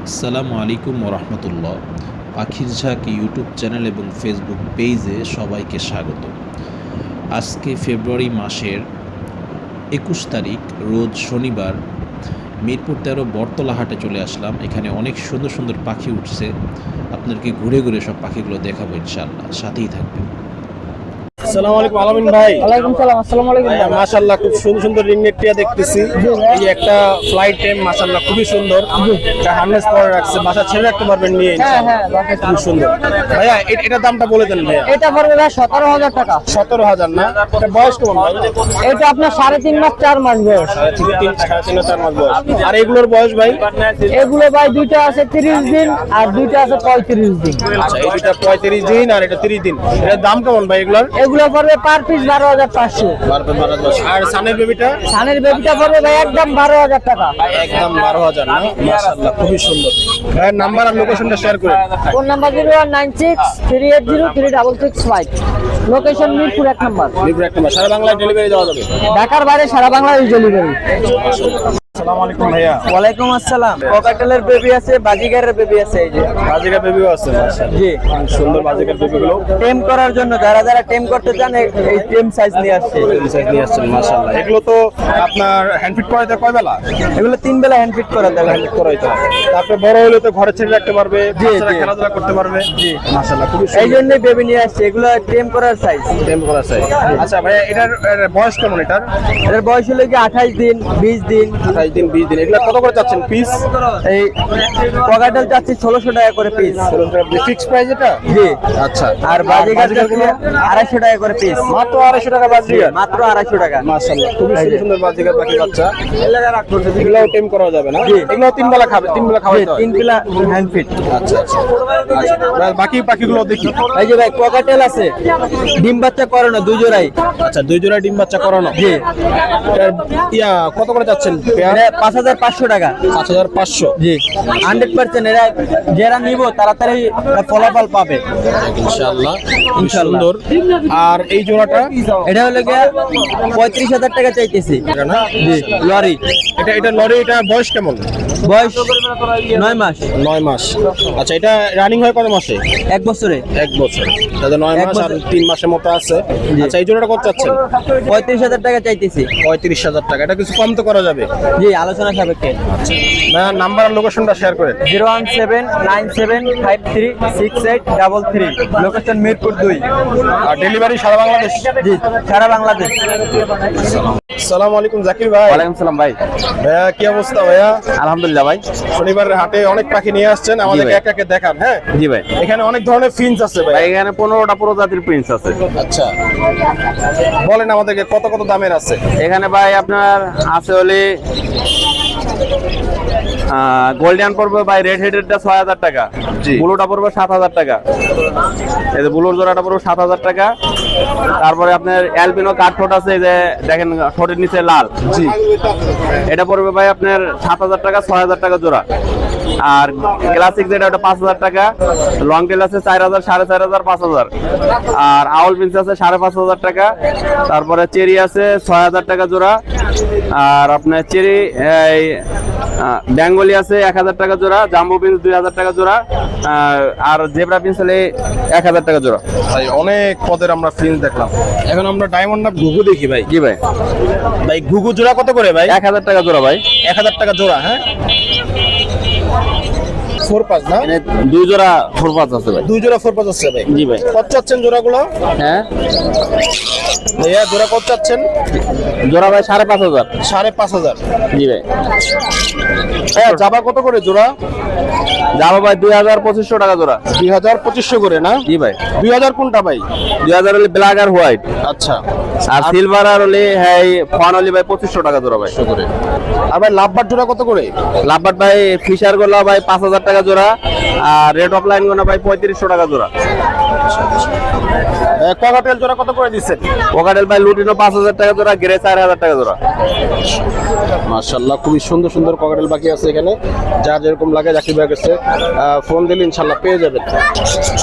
আসসালামু আলাইকুম ওরহমতুল্লাহ। পাখির ঝাঁক ইউটিউব চ্যানেল এবং ফেসবুক পেজে সবাইকে স্বাগত। আজকে ফেব্রুয়ারি মাসের 21 তারিখ রোজ শনিবার মিরপুর 13 বটতলা হাটে চলে আসলাম। এখানে অনেক সুন্দর সুন্দর পাখি উঠছে, আপনাদেরকে ঘুরে ঘুরে সব পাখিগুলো দেখাবো ইনশাআল্লাহ, সাথেই থাকবেন। আসসালামু আলাইকুম আলামিন ভাই। ওয়ালাইকুম সালাম। আসসালামু আলাইকুম। মাশাআল্লাহ খুব সুন্দর সুন্দর রিংনেট টিয়া দেখতেছি। এই একটা ফ্লাইট টাইম মাশাআল্লাহ খুবই সুন্দর। এটা হার্নেস পরে রাখছে, বাসা ছেড়ে রাখতে পারবেন নিয়ে। হ্যাঁ বাসা খুব সুন্দর। ভাইয়া এটার দামটা বলে দেন ভাইয়া। এটা পড়বে ভাই 17,000 টাকা। 17,000 না? এটা বয়স কেমন ভাই? এটা আপনার 3.5 মাস 4 মাস বয়স। 3.5 4 মাস বয়স। আর এগুলোর বয়স ভাই? এগুলো ভাই দুইটা আছে 30 দিন আর দুইটা আছে 35 দিন। আচ্ছা এই দুইটা 35 দিন আর এটা 30 দিন। এটার দাম কেমন ভাই এগুলোর? এগুলো পড়বে পার পিস 12,500। আর সানের বেবিটা? সানের বেবিটা পড়বে ভাই একদম 12,000 টাকা। একদম 12,000 না? মাশাআল্লাহ খুবই সুন্দর। ভাইয়ের নাম্বার আর লোকেশনটা শেয়ার করুন। Phone number 0196380365। লোকেশন মিরপুর 1 নম্বর। মিরপুর 1 নম্বর। সারা বাংলায় ডেলিভারি দেওয়া যাবে? ঢাকার বাইরে সারা বাংলাদেশ ডেলিভারি। আসসালামু আলাইকুম ভাইয়া। ওয়ালাইকুম আসসালাম। ককাটেলের বেবি আছে, বাজিগারের বেবি আছে। এই যে বাজিকার বেবিও আছে মাশাআল্লাহ। জি সুন্দর বাজিকার বেবিগুলো টেম করার জন্য যারা যারা টেম করতে চান এই টেম সাইজ নিয়ে আসছে। সাইজ নিয়ে আসছেন মাশাআল্লাহ। এগুলো তো আপনার হ্যান্ড ফিট করাইতে কয় বেলা? এগুলো 3 বেলা হ্যান্ড ফিট করা দেবে। হ্যান্ড ফিট করাইতে হয়। তারপরে বড় হলে তো ঘরে ছেড়ে রাখতে পারবে, বাচ্চারা জি। খেলাধুলা করতে পারবে। জি মাশাআল্লাহ খুবই এই সুন্দর। জন্যই বেবি নিয়ে আসছে, এগুলো টেম করার সাইজ। টেম করা সাইজ। আচ্ছা ভাইয়া এটার বয়স কেমন এটার? এর বয়স হলো কি 28 দিন 20 দিন। 28 দিন 20 দিন। এগুলো কত করে চাচ্ছেন পিস? এই ককাটেল চাচ্ছি 1600 টাকা করে পিস। ফিক্স প্রাইস এটা? জি। আচ্ছা আর বাজিগার চাচ্ছি 250 টাকা করে পিস। মাত্র 250 টাকা বাজিকার? মাত্র 250 টাকা। মাশাআল্লাহ খুবই সুন্দর সুন্দর বাজিকার পাখি বাচ্চা। এগুলোও টেম করা যাবে না? এগুলো 3 বেলা খাবে, 3 বেলা খাওয়াইতে হয়। 3 বেলা হ্যান্ড ফিট। আচ্ছা আচ্ছা। বাকি পাখিগুলো দেখি। এই যে ভাই ককাটেল আছে, ডিম বাচ্চা করানো 2 জোড়াই। আচ্ছা 2 জোড়া ডিম বাচ্চা করানো। জি। এটার কত করে যাচ্ছেন? এটা 5,500 টাকা। 5,500। জি 100% এরা যারা নিব তাড়াতাড়ি ফলাফল পাবে ইনশাআল্লাহ ইনশাআল্লাহ। সুন্দর। আর এই জোড়াটা? এটা হলো গিয়া 35,000 টাকা চাইতেছি। এটা না? জি লরি। এটা লরি। এটা বয়স কেমন? বয়স 9 মাস। 9 মাস। আচ্ছা এটা রানিং হয় কত মাসে? 1 বছরে। 1 বছর। তাহলে 9 এক মাস আর বছর। 3 মাসের মতো আছে। জি। আচ্ছা এই জোড়াটা কত চাচ্ছেন? 35,000 টাকা চাইতেছি। 35,000 টাকা। এটা কিছু কম তো করা যাবে? জি আলোচনা সাপেক্ষে। না নাম্বার আর লোকেশনটা শেয়ার করেন। 01797536833। লোকেশন মিরপুর 2। আর ডেলিভারি সারা বাংলাদেশ? জি সারা বাংলাদেশ। আসসালামু আলাইকুম জাকির ভাই। ওয়ালাইকুম সালাম ভাই। ভাইয়া কি অবস্থা ভাইয়া? আলহামদুলিল্লাহ ভাই। শনিবারের হাটে অনেক পাখি নিয়ে আসছেন, আমাদেরকে ভাই। এক একে দেখান। হ্যাঁ জি ভাই। এখানে অনেক ধরনের ফিন্স আছে ভাই ভাই। এখানে 15টা প্রজাতির প্রিন্স আছে। আচ্ছা বলেন আমাদেরকে কত কত দামের আছে? এখানে ভাই আপনার আছে হলে গোল্ডেন পড়বে ভাই, রেড হেডেডটা 6,000 টাকা। জি। ব্লুটা পড়বে 7,000 টাকা। এই যে ব্লুর জোড়াটা পড়বে 7,000 টাকা। তারপরে আপনার অ্যালবিনো কাঠঠোঁট আছে, এই যে দেখেন ঠোঁটের নিচে লাল। জি। এটা পড়বে ভাই আপনার 7,000 টাকা, 6,000 টাকা জোড়া। আর ক্লাসিক যেটা ওটা 5,000 টাকা। লং টেল আছে 4,000, 4,500, 5,000। আর আউল পিন্স আছে 5,500 টাকা। তারপরে চেরি আছে 6,000 টাকা জোড়া। আর আপনার চেরি এই বেঙ্গলি আছে 1,000 টাকা জোড়া। জাম্বো পিন্স 2,000 টাকা জোড়া। আর জেব্রা পিন্স হলে 1,000 টাকা জোড়া। ভাই অনেক পদের আমরা ফিন্স দেখলাম, এখন আমরা ডায়মন্ড না ঘুঘু দেখি ভাই। জি ভাই। ভাই ঘুঘু জোড়া কত করে ভাই? 1,000 টাকা জোড়া ভাই। 1,000 টাকা জোড়া। হ্যাঁ 4-5 না? এখানে 2 জোড়া ফোরপাস আছে ভাই। 2 জোড়া 4-5 আছে ভাই। জি ভাই। কত চাচ্ছেন জোড়াগুলো? হ্যাঁ ভাইয়া জোড়া কত চাচ্ছেন? জোড়া ভাই 5,500। 5,500। জি ভাই। হ্যাঁ জাবা কত করে জোড়া? যাবো ভাই 2,200-2,500 টাকা জোড়া। 2,200 করে না? জি ভাই। 2,000 কোনটা ভাই? 2,000 হলে ব্ল্যাক আর হোয়াইট। আচ্ছা আর সিলভার আর হলে হ্যাঁ ফন হলে ভাই 2,500 টাকা জোড়া ভাই। করে। আর ভাই লাভবার জোড়া কত করে? লাভবাট ভাই ফিশার গুলো ভাই 5,000 টাকা জোড়া। আর রেড অফ লাইন গুলো ভাই 3,500 টাকা জোড়া। ককাটেল জোড়া কত করে দিচ্ছেন? কোকাটেল ভাই লুটিনো 5,000 টাকা জোড়া, গ্রে 4,000 টাকা জোড়া। মাশাআল্লাহ খুবই সুন্দর সুন্দর ককাটেল বাকি আছে এখানে, যার যেরকম লাগে জাকির ভাইয়ের কাছে ফোন দিলে ইনশাআল্লাহ পেয়ে যাবেন।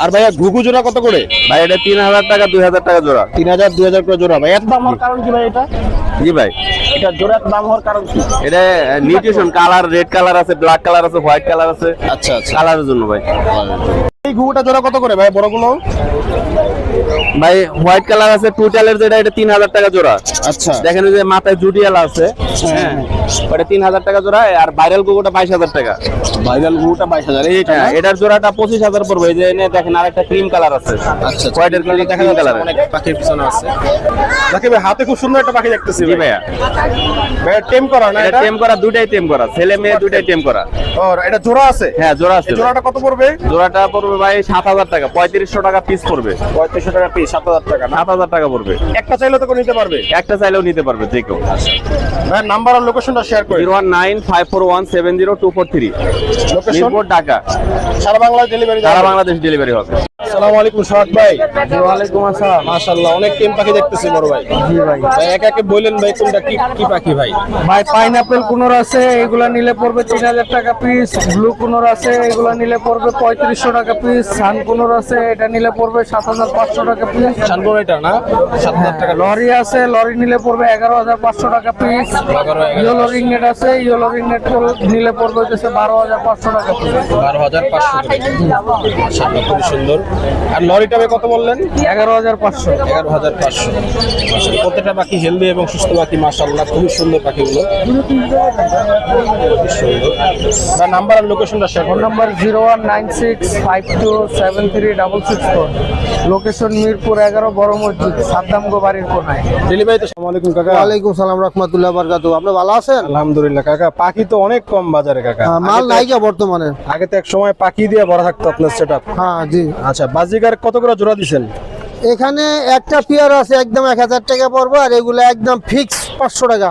আর ভাইয়া ঘুঘু জোড়া কত করে? ভাই এটা 3,000 টাকা, 2,000 টাকা জোড়া। 3,000 2,000 করে জোড়া ভাই। এত দাম হওয়ার কারণ কি ভাই এটা? জি ভাই। এটা জোড়ার দাম হওয়ার কারণ কি? এটা নিউট্রিশন কালার, রেড কালার আছে, ব্ল্যাক কালার আছে, হোয়াইট কালার আছে। আচ্ছা আচ্ছা। কালারের জন্য ভাই। এই ঘুঘুটা জোড়া কত করে ভাই বড়গুলো? ভাই হোয়াইট কালার আছে টুটালের যেটা, এটা 3000 টাকা জোড়া। আচ্ছা। দেখেন ওই যে মাথায় জুডিয়ালা আছে, হ্যাঁ ওটা 3000 টাকা জোড়া। আর ভাইরাল গুগোটা 22000 টাকা। ভাইরাল ঘুঘুটা 22000। এইটা হ্যাঁ, এটার জোড়াটা 25000 পড়বে। এই যে এনে দেখেন আরেকটা ক্রিম কালার আছে। আচ্ছা। হোয়াইটের ক্রিম কালার। অনেক পাখির পিছনে আছে। দেখি ভাই হাতে খুব সুন্দর একটা পাখি দেখতেছি জি ভাইয়া। ভাই টেম করা না এটা এটা? টেম করা, দুটাই টেম করা, ছেলে মেয়ে দুটাই টেম করা। আর এটা জোড়া আছে? হ্যাঁ জোড়া আছে। এই জোড়াটা কত পড়বে? জোড়াটা পড়বে ভাই 7000 টাকা, 3500 টাকা পিস পড়বে। 3500 টাকা পিস, 7000 টাকা না? 7000 টাকা পড়বে। একটা চাইলে তো করে নিতে পারবে? একটা চাইলেও নিতে পারবে যে কেউ। ভাই নাম্বার আর লোকেশনটা শেয়ার করে। 01954170243। লোকেশন মিরপুর, ঢাকা। সারা বাংলায় ডেলিভারি সারা বাংলাদেশ ডেলিভারি হবে। আসসালামু আলাইকুম সোহাগ ভাই। ওয়ালাইকুম আসসালাম। মাশাআল্লাহ অনেক টেম পাখি দেখতেছি বড় ভাই। জি ভাই। ভাই একে একে বললেন ভাই কোনটা কি কি পাখি ভাই? ভাই পাইনাপেল কুনোর আছে, এগুলা নিলে পড়বে 3000 টাকা পিস। ব্লু কুনোর আছে, এগুলা নিলে পড়বে 3500 টাকা পিস। সান কুনোর আছে, এটা নিলে পড়বে 7500 টাকা পিস। শানপুর এটা না? 7000 টাকা। লরি আছে, লরি নিলে পড়বে 11500 টাকা পিস। 11,000 ইয়েলো রিংনেট আছে, ইয়েলো রিংনেট নিলে পড়বে হচ্ছে 12500 টাকা পিস। 12500 টাকা। মাশাআল্লাহ খুব সুন্দর। আর লরিটা ভাই কত বললেন? 11500। 11500। মাশাআল্লাহ প্রত্যেকটা পাখি হেলদি এবং সুস্থ পাখি, মাশাআল্লাহ খুব সুন্দর পাখিগুলো। খুব সুন্দর। ভাই নাম্বার আর লোকেশনটা শেয়ার ফোন করুন। নাম্বার 01965273664। লোকেশন মিরপুর 11 বড় মসজিদ, সাদ্দামগো বাড়ির কোনায়। ডেলিভারি তো। আসসালামু আলাইকুম কাকা। ওয়ালাইকুম সালাম রাহমাতুল্লাহ বারাকাতুহু। আপনি ভালো আছেন? আলহামদুলিল্লাহ কাকা। পাখি তো অনেক কম বাজারে কাকা। মাল নাই যা বর্তমানে। আগে তো এক সময় পাখি দিয়ে ভরা থাকতো আপনার সেটআপ। হ্যাঁ জি। আচ্ছা বাজিগার কত করে জোড়া দিছেন? এখানে একটা পেয়ার আছে একদম 1000 টাকা পড়বে, আর এগুলো একদম ফিক্স 500 টাকা।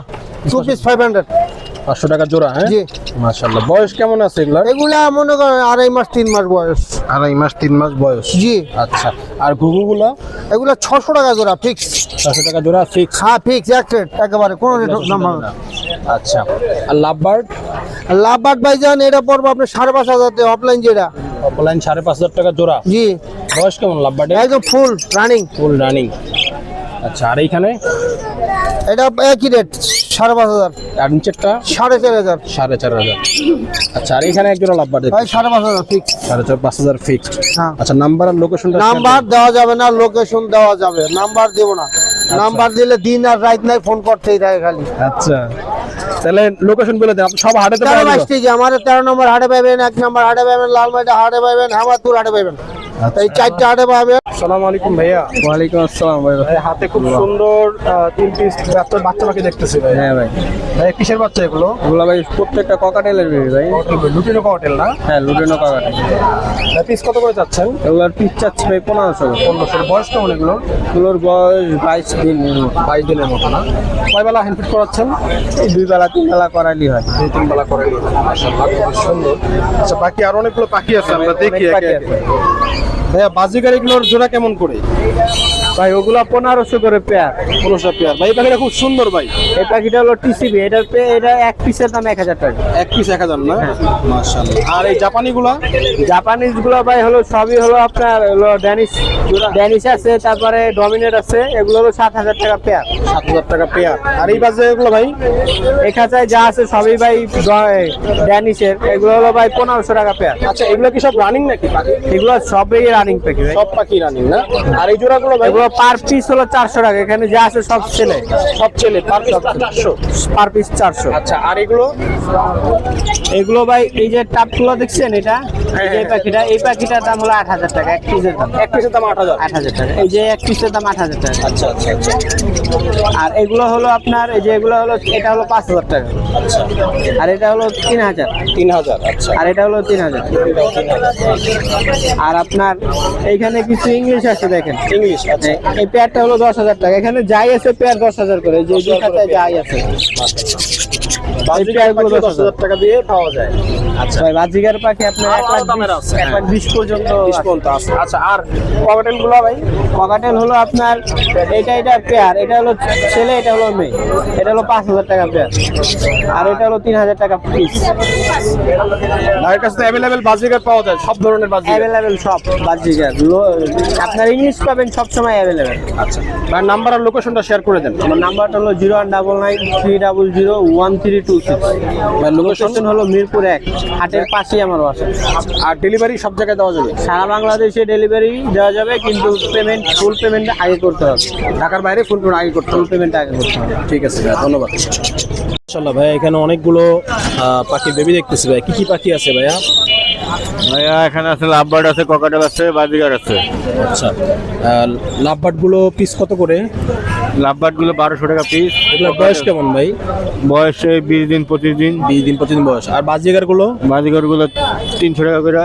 2 পিস 500। 500 টাকা জোড়া। হ্যাঁ জি। মাশাআল্লাহ। বয়স কেমন আছে এগুলা? এগুলা মনে করেন 2.5 মাস 3 মাস বয়স। 2.5 মাস 3 মাস বয়স। জি। আচ্ছা। আর ঘুঘুগুলা? এগুলা 600 টাকা জোড়া ফিক্স। 600 টাকা জোড়া ফিক্স। হ্যাঁ ফিক্স এক রেট একেবারে কোনো রেট দাম হবে না। আচ্ছা। আর লাভবার্ড? লাভবার্ড ভাইজান এটা পড়বে আপনার 5500 টাকা অফলাইন যেটা। অফলাইন 5500 টাকা জোড়া। জি। বয়স কেমন লাভবার্ডে? একদম ফুল রানিং। Full running. আচ্ছা। আর এইখানে? এটা একই রেট 5500। আর নিচেরটা? 4500। 4500। আচ্ছা। আর এখানে এক জোড়া লাভবার্ড ভাই 5500 ফিক্স। 4500 ফিক্সড। হ্যাঁ। আচ্ছা নাম্বার আর লোকেশনটা? নাম্বার দেওয়া যাবে না, লোকেশন দেওয়া যাবে, নাম্বার দেব না। নাম্বার দিলে দিন আর রাত নাই ফোন করতেই থাকে খালি। আচ্ছা। তাহলে লোকেশন বলে দেন। আপনি সব হাটেতে 13 পাবেন? মাস থেকে আমার 13 নম্বর হাটে পাবেন, 1 নম্বর হাটে পাবেন, লালমাইটা হাটে পাবেন, হামাদপুর হাটে পাবেন। এই 4টা হাটে পাবেন। আসসালামু আলাইকুম ভাইয়া। ওয়ালাইকুম আসসালাম ভাই। ভাই হাতে খুব সুন্দর 3 পিস বাচ্চা পাখি দেখতেছি ভাই। হ্যাঁ ভাই। ভাই কিসের বাচ্চা এগুলো? এগুলো ভাই প্রত্যেকটা ককাটেলের বেবি ভাই। লুটিনো ককটেল না? হ্যাঁ, লুডেনো কাকাটেল। ভাই পিস কত করে যাচ্ছেন? এগুলোর পিস চাচ্ছি ভাই 1500। 1500। বয়স কেমন এগুলো? এগুলোর বয়স 22 দিন। 22 দিনের মতো না? কয় বেলা হ্যান্ড ফিট করাচ্ছেন? এই 2 বেলা 3 বেলা করাইলি হয়। 2-3 বেলা করে। মাশাআল্লাহ খুব সুন্দর। আচ্ছা বাকি আর অনেকগুলো পাখি আছে, আমরা দেখি অনেক একে পাখি একে। ভাইয়া বাজিগার এগুলোর জোড়া কেমন করে? ভাই ওগুলা 1500 করে পেয়ার। 1500 পেয়ার। ভাই এই পাখিটা খুব সুন্দর ভাই। এই পাখিটা হলো টিসিবি, এটা এক পিসের দাম 1000 টাকা। এক পিস 1000 না? মাশাআল্লাহ। আর এই জাপানিগুলা? জাপানিজ গুলো ভাই হলো সবই হলো আপনার হলো ড্যানিশ আছে, তারপরে ডমিনেট আছে, এগুলো হলো 7000 টাকা পেয়ার। 7000 টাকা পেয়ার। আর এই বাজে এগুলো ভাই? এখানে যা আছে সবই ভাই ড্যানিশের, এগুলো হলো ভাই 1500 টাকা পেয়ার। আচ্ছা এগুলো কি সব রানিং নাকি পাখি? এগুলো সবই রানিং পাখি ভাই। সব পাখি রানিং না? আর এই জোড়াগুলো ভাই? এগুলো পার পিস হলো 400 টাকা। এখানে যা আছে সব ছেলে, সব ছেলে। Per piece 400? Per piece 400। আচ্ছা। আর এগুলো? এগুলো ভাই এই যে টাপগুলো দেখছেন, এটা এই যে এই পাখিটার দাম হলো 8000 টাকা এক পিসের দাম। এক পিসের দাম 8000? 8000 টাকা। এই যে এক পিসের দাম 8000 টাকা। আচ্ছা আচ্ছা আচ্ছা। আর এগুলো হলো আপনার এই যে এগুলো হলো, এটা হলো 5000 টাকা। আচ্ছা। আর এটা হলো 3000। 3000। আচ্ছা। আর এটা হলো 3000। আর আপনার এইখানে কিছু ইংলিশ আছে দেখেন, ইংলিশ। আচ্ছা। এই পেয়ারটা হলো 10000 টাকা। এখানে যাই আছে পেয়ার 10000 করে, যে দুই খাতায় যাই আছে। বাজিগার পাখি 10000 টাকা দিয়ে পাওয়া যায়। আচ্ছা। ভাই বাজিগার পাখি আপনার আরো ভালো দামের আছে, 1,20 পর্যন্ত 20 পর্যন্ত আছে। আচ্ছা, আর ককাটেল গুলো ভাই? ককাটেল হলো আপনার এটা পেয়ার, এটা হলো ছেলে, এটা হলো মেয়ে, এটা হলো 5,000 টাকা পেয়ার, আর এটা হলো 3,000 টাকা পিস। ভাইয়ের কাছে অ্যাভেলেবেল বাজিগার পাওয়া যায়, সব ধরনের বাজিগার। অ্যাভেলেবেল সব বাজিগার, আপনার ইংলিশ পাবেন সব সময় অ্যাভেলেবেল। আচ্ছা, ভাইয়ের নাম্বার আর লোকেশনটা শেয়ার করে দেন। আমার নাম্বারটা হলো 0199300136। ভাই লোকেশন লোকেশন হলো মিরপুর 1, হাটের পাশেই আমার বাসা। আর ডেলিভারি সব জায়গায় দেওয়া যাবে? সারা বাংলাদেশে ডেলিভারি দেওয়া যাবে, কিন্তু ফুল পেমেন্ট আগে করতে হবে। ঢাকার বাইরে ফুল পেমেন্ট আগে করতে ফুল হবে। পেমেন্ট আগে করতে হবে। ঠিক আছে ভাই, ধন্যবাদ। মাশাআল্লাহ ভাই, এখানে অনেকগুলো পাখি বেবি দেখতেছি ভাই। কি কি পাখি আছে ভাইয়া? ভাইয়া এখানে আছে লাভবার্ড আছে, ককাটেল আছে, বাজিগার আছে। আচ্ছা, লাভবার্ড গুলো পিস কত করে? লাভবার্ড গুলো 1200 টাকা পিস। এগুলোর বয়স কেমন ভাই? বয়স 20 দিন 25 দিন। 20 দিন 25 দিন বয়স। আর বাজিগার গুলো? বাজিগার গুলো 300 টাকা করে।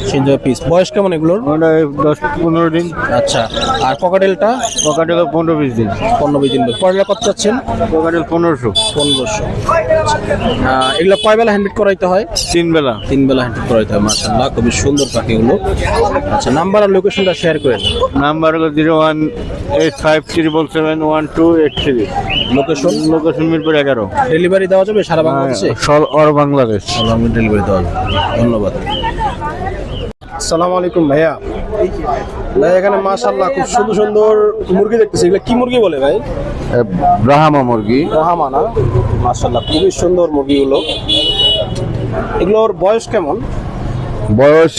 300 টাকা পিস। বয়স কেমন এগুলোর? ওটা 10-15 দিন। আচ্ছা, আর ককাটেলটা? ককাটেল 15-20 দিন। 15-20 দিন। পরেরটা কত চাচ্ছেন? ককাটেল 1500। 1500। এগুলো কয় বেলা হ্যান্ডফিড করাইতে হয়? 3 বেলা। 3 বেলা হ্যান্ডফিড করাইতে হয়। মাশাআল্লাহ, খুবই সুন্দর পাখিগুলো। আচ্ছা, নাম্বার আর লোকেশনটা শেয়ার করেন। নাম্বার হলো 018577128 লোকেশন? লোকেশন মিরপুর 11। ডেলিভারি দেওয়া যাবে সারা বাংলাদেশে? অল বাংলাদেশ। ডেলিভারি দেওয়া যাবে। ধন্যবাদ। আসসালামু আলাইকুম ভাইয়া। ভাই এখানে মাশাআল্লাহ খুব সুন্দর সুন্দর মুরগি দেখতেছি। এগুলো কি মুরগি বলে ভাই? ব্রাহ্মা মুরগি। রাহামা না? মাশাআল্লাহ, খুবই সুন্দর মুরগিগুলো। এগুলোর বয়স কেমন? বয়স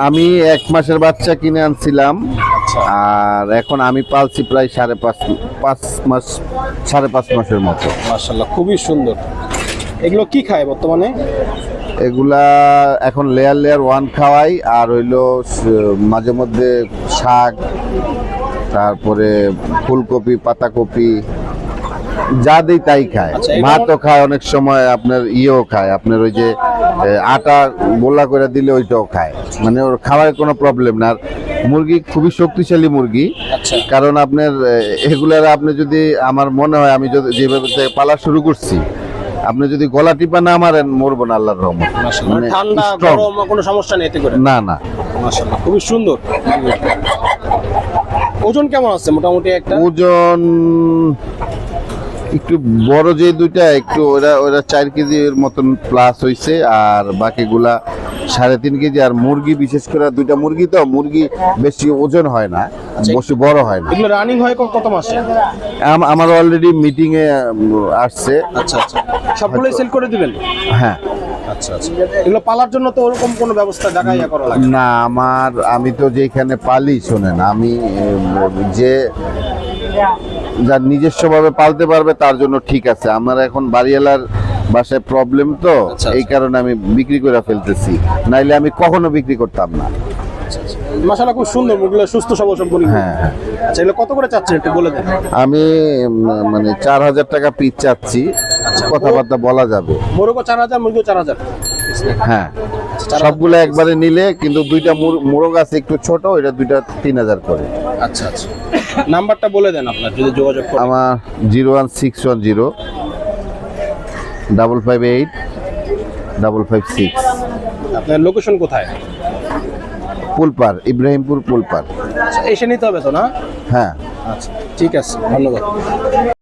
আমি 1 মাসের বাচ্চা কিনে আনছিলাম, আর এখন আমি পালছি প্রায় 5.5 মাসের মতো। মাশাআল্লাহ, খুবই সুন্দর। এগুলো কি খায় বর্তমানে? এগুলা এখন লেয়ার 1 খাওয়াই, আর হইলো মাঝে মধ্যে শাক, তারপরে ফুলকপি, পাতাকপি, যা দেই তাই খায়। আচ্ছা, এগুলো- ভাতও খায়, অনেক সময় আপনার ইয়েও খায়, আপনার ওই যে আটা গোলা করে দিলে ওইটাও খায়। মানে ওর খাওয়ার কোনো প্রবলেম না। আর মুরগি খুবই শক্তিশালী মুরগি, আচ্ছা, কারণ আপনার এগুলার আপনি যদি, আমার মনে হয় আমি যেভাবে থেকে পালা শুরু করছি, আপনি যদি গলা টিপা না মারেন মরবো না আল্লাহর রহমত। মানে ঠান্ডা strong। গরম কোনো সমস্যা নেই এতে করে? না না। মাশাআল্লাহ, খুবই সুন্দর। ওজন কেমন আছে মোটামুটি একটা? ওজন একটু বড় যে দুইটা একটু ওরা 4 কেজির মতন প্লাস হইছে, আর বাকিগুলা 3.5 কেজি। আর মুরগি বিশেষ করে দুইটা মুরগি, তো মুরগি বেশি ওজন হয় না, বেশি বড় হয় না। এগুলো রানিং হয় কত মাসে? আমার অলরেডি মিটিং এ আসছে। আচ্ছা আচ্ছা, সবগুলোই সেল করে দিবেন? হ্যাঁ। আচ্ছা আচ্ছা, এগুলো পালার জন্য তো ওরকম কোনো ব্যবস্থা ঢাকায় করা লাগে? না, আমি তো যেখানে পালি, শোনেন, আমি যার নিজস্বভাবে পালতে পারবে তার জন্য ঠিক আছে। আমার এখন বাড়িওয়ালার বাসায় প্রবলেম, তো আচ্ছা, এই কারণে আমি বিক্রি করে ফেলতেছি, নাইলে আমি কখনো বিক্রি করতাম না। মাশাআল্লাহ, খুব সুন্দর মুরগিগুলো, সুস্থ সবল সম্পূর্ণ। হ্যাঁ হ্যাঁ। আচ্ছা, এগুলো কত করে চাচ্ছেন একটু বলে দেন। আমি মানে 4000 টাকা পিস চাচ্ছি, কথাবার্তা বলা যাবে। মোরগও 4000, মুরগিও 4000? হ্যাঁ, সবগুলো একবারে নিলে, কিন্তু দুইটা মোরগ আছে একটু ছোট, ওইটা দুইটা 3000 করে। আচ্ছা আচ্ছা, নাম্বারটা বলে দেন আপনার, যদি যোগাযোগ করেন। আমার 01610 558 556। আপনার লোকেশন কোথায়? পুলপার, ইব্রাহিমপুর পুলপার। এসে নিতে হবে তো না? হ্যাঁ। আচ্ছা, ঠিক আছে, ধন্যবাদ।